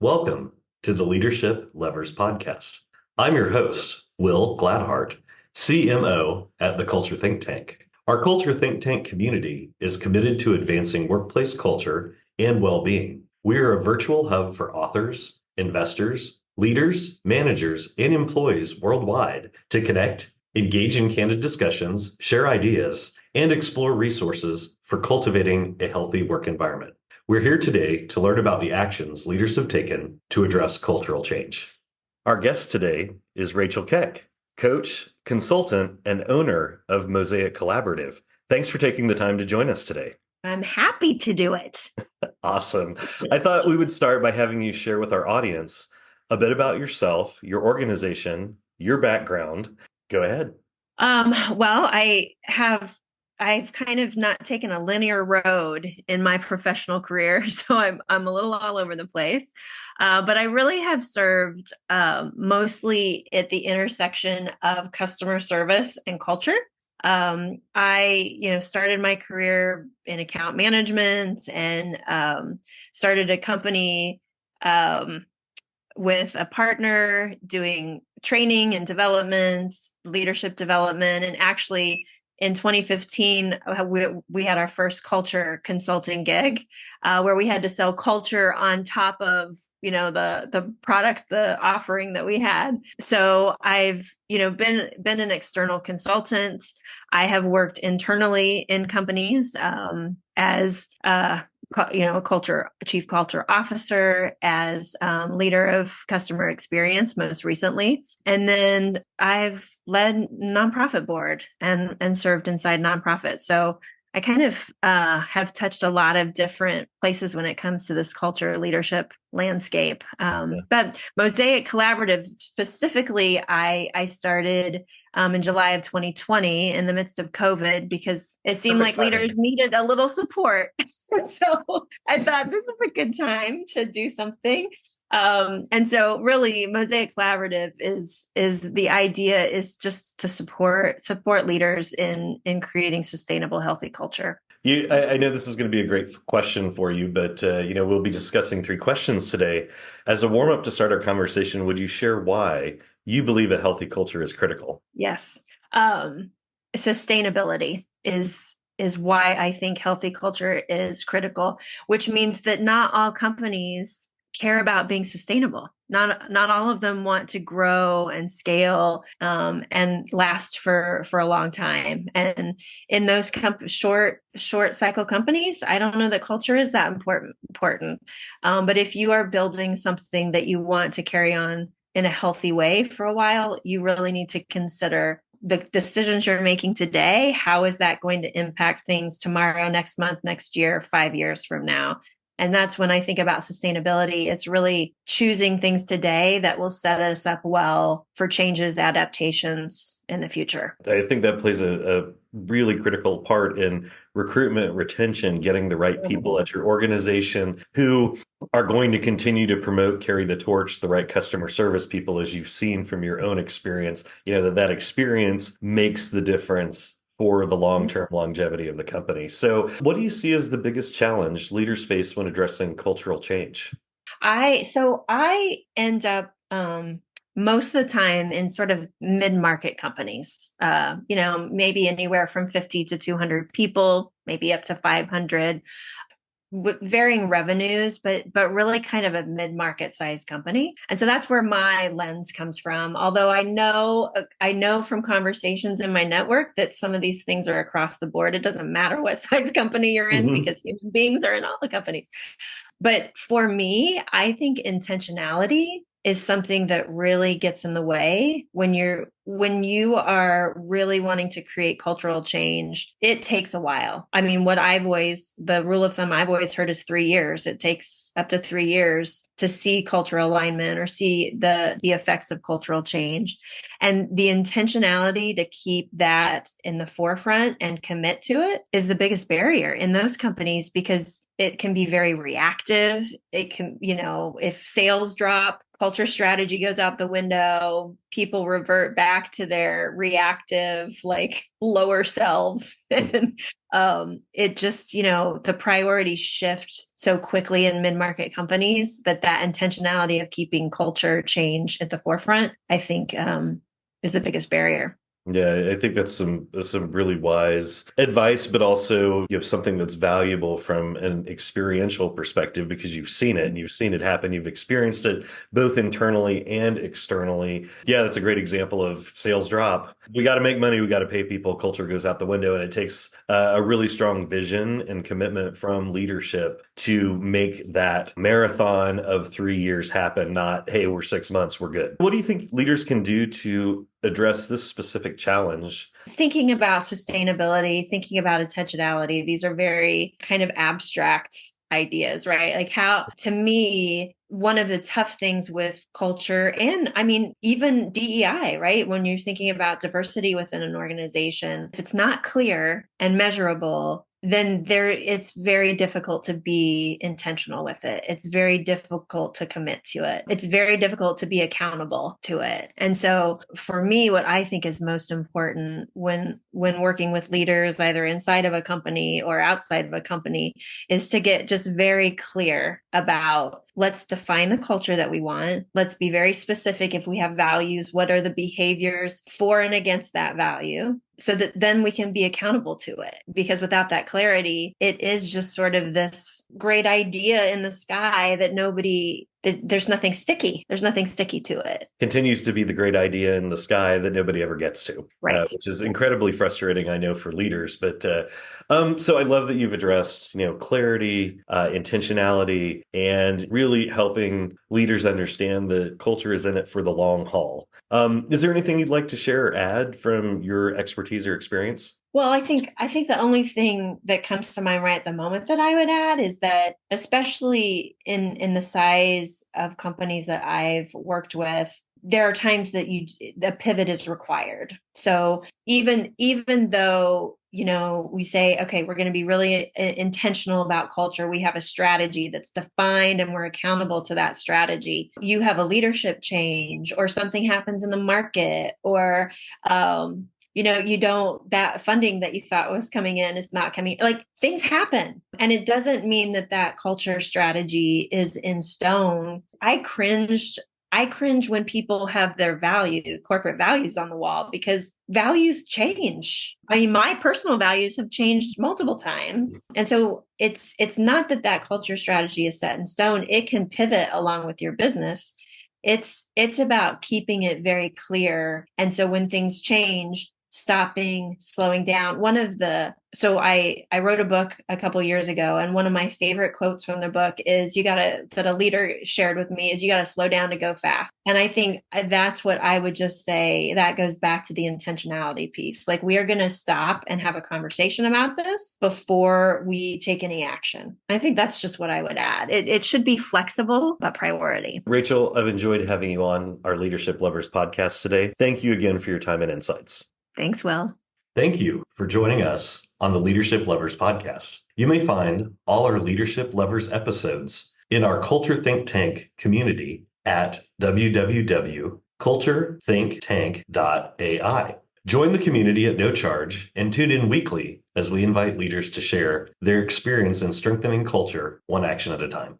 Welcome to the Leadership Levers Podcast. I'm your host, Will Gladhart, CMO at the Culture Think Tank. Our Culture Think Tank community is committed to advancing workplace culture and well-being. We are a virtual hub for authors, investors, leaders, managers, and employees worldwide to connect, engage in candid discussions, share ideas, and explore resources for cultivating a healthy work environment. We're here today to learn about the actions leaders have taken to address cultural change. Our guest today is Rachel Keck, coach, consultant, and owner of Mosaic-Collaborative. Thanks for taking the time to join us today. I'm happy to do it. Awesome. I thought we would start by having you share with our audience a bit about yourself, your organization, your background. Go ahead. Well, I've kind of not taken a linear road in my professional career, so I'm a little all over the place. But I really have served mostly at the intersection of customer service and culture. I started my career in account management and started a company with a partner doing training and development, leadership development, and actually in 2015, we had our first culture consulting gig where we had to sell culture on top of, the product, the offering that we had. So I've, been an external consultant. I have worked internally in companies as a chief culture officer, as leader of customer experience most recently. And then I've led nonprofit board and served inside nonprofit. So I kind of have touched a lot of different places when it comes to this culture leadership landscape. But Mosaic-Collabrative specifically, I started in July of 2020 in the midst of COVID because it seemed like leaders needed a little support. So I thought this is a good time to do something. And so really Mosaic-Collabrative is the idea is just to support leaders in creating sustainable, healthy culture. I know this is going to be a great question for you, but we'll be discussing 3 questions today. As a warm-up to start our conversation, would you share why you believe a healthy culture is critical? Yes. Sustainability is why I think healthy culture is critical, which means that not all companies care about being sustainable. Not all of them want to grow and scale and last for a long time. And in those short cycle companies, I don't know that culture is that important. But if you are building something that you want to carry on in a healthy way for a while, you really need to consider the decisions you're making today. How is that going to impact things tomorrow, next month, next year, 5 years from now? And that's when I think about sustainability. It's really choosing things today that will set us up well for changes, adaptations in the future. I think that plays a really critical part in recruitment, retention, getting the right people at your organization who are going to continue to promote, carry the torch, the right customer service people, as you've seen from your own experience, that experience makes the difference for the long-term longevity of the company. So what do you see as the biggest challenge leaders face when addressing cultural change? I end up most of the time in sort of mid-market companies, maybe anywhere from 50 to 200 people, maybe up to 500, varying revenues, but really kind of a mid-market size company. And so that's where my lens comes from. Although I know from conversations in my network that some of these things are across the board. It doesn't matter what size company you're in because human beings are in all the companies. But for me, I think intentionality is something that really gets in the way when you are really wanting to create cultural change. It takes a while. I mean, the rule of thumb I've always heard is 3 years. It takes up to 3 years to see cultural alignment or see the effects of cultural change. And the intentionality to keep that in the forefront and commit to it is the biggest barrier in those companies because it can be very reactive. It can, if sales drop culture strategy goes out the window. People revert back to their reactive, like lower selves. And it just, the priorities shift so quickly in mid-market companies that intentionality of keeping culture change at the forefront, I think, is the biggest barrier. Yeah, I think that's some really wise advice, but also something that's valuable from an experiential perspective because you've seen it and you've seen it happen. You've experienced it both internally and externally. Yeah, that's a great example of sales drop. We got to make money. We got to pay people. Culture goes out the window, and it takes a really strong vision and commitment from leadership to make that marathon of 3 years happen. Not, hey, we're 6 months, we're good. What do you think leaders can do to address this specific challenge? Thinking about sustainability, thinking about intentionality, these are very kind of abstract ideas, right? Like how, to me, one of the tough things with culture and I mean, even DEI, right? When you're thinking about diversity within an organization, if it's not clear and measurable, then it's very difficult to be intentional with it. It's very difficult to commit to it. It's very difficult to be accountable to it. And so for me, what I think is most important when working with leaders, either inside of a company or outside of a company, is to get just very clear about, let's define the culture that we want. Let's be very specific. If we have values, what are the behaviors for and against that value? So that then we can be accountable to it. Because without that clarity, it is just sort of this great idea in the sky that there's nothing sticky. There's nothing sticky to it. Continues to be the great idea in the sky that nobody ever gets to, right? Which is incredibly frustrating, I know, for leaders. But so I love that you've addressed, clarity, intentionality, and really helping leaders understand that culture is in it for the long haul. Is there anything you'd like to share or add from your expertise or experience? Well, I think the only thing that comes to mind right at the moment that I would add is that, especially in the size of companies that I've worked with, there are times that the pivot is required. So even though, we say, okay, we're going to be really intentional about culture. We have a strategy that's defined and we're accountable to that strategy. You have a leadership change or something happens in the market or, that funding that you thought was coming in is not coming. Like, things happen. And it doesn't mean that culture strategy is in stone. I cringe when people have their corporate values on the wall, because values change. I mean, my personal values have changed multiple times. And so it's not that culture strategy is set in stone. It can pivot along with your business. It's about keeping it very clear. And so when things change, stopping, slowing down. So I wrote a book a couple years ago, and one of my favorite quotes from the book is that a leader shared with me is, you got to slow down to go fast. And I think that's what I would just say. That goes back to the intentionality piece. Like, we are going to stop and have a conversation about this before we take any action. I think that's just what I would add. It should be flexible, but priority. Rachel, I've enjoyed having you on our Leadership Lovers podcast today. Thank you again for your time and insights. Thanks, Will. Thank you for joining us on the Leadership Lovers podcast. You may find all our Leadership Lovers episodes in our Culture Think Tank community at www.culturethinktank.ai. Join the community at no charge and tune in weekly as we invite leaders to share their experience in strengthening culture one action at a time.